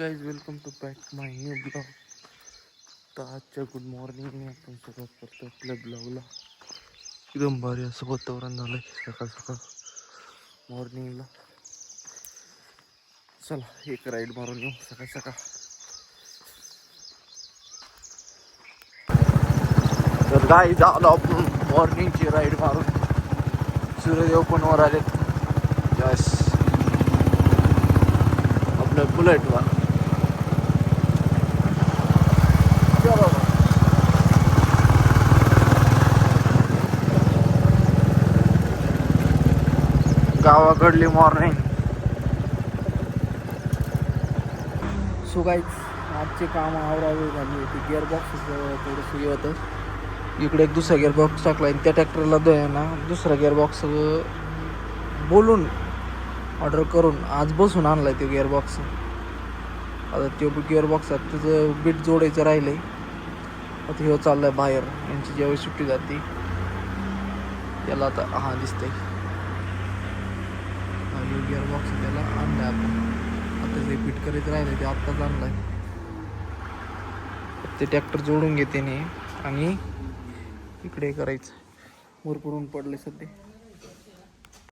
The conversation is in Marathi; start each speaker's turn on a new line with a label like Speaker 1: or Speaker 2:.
Speaker 1: Guys welcome to back my new blog. तर आजच्या गुड मॉर्निंगने आपण सुरुवात करतो आपल्या ब्लॉगला. एकदम भारी असं वातावरण झालं आहे सकाळ सकाळ मॉर्निंगला. चला एक राईड मारून येऊ सकाळ सकाळ. तर गाई झालो आपण मॉर्निंगची राईड मारून. सूर्यदेव पण वर आले. यस आपल्या बुलेटवर. गावाकडली मॉर्निंग. सो गाईज आजचे काम आवरावे झाली होती. गिअरबॉक्स थोडंसं हे होतं. इकडे एक दुसरा गिअरबॉक्स टाकला आणि त्या ट्रॅक्टरला ना दुसरा गिअरबॉक्स बोलून ऑर्डर करून आज बसून आणलाय तो गिअरबॉक्स. आता तो गिअरबॉक्स आहे त्याचं बीट जोडायचं राहिलंय. आता हे चाललंय बाहेर. यांची ज्यावेळी सुट्टी जाते त्याला आता हा दिसतंय गिअरबॉक्स त्याला आणलाय आपण. आता जे फिट करायचं राहिलं ते आत्ताच आणलाय. ते ट्रॅक्टर जोडून घेते आणि इकडे करायचं. भरपूर ऊन पडले सध्या.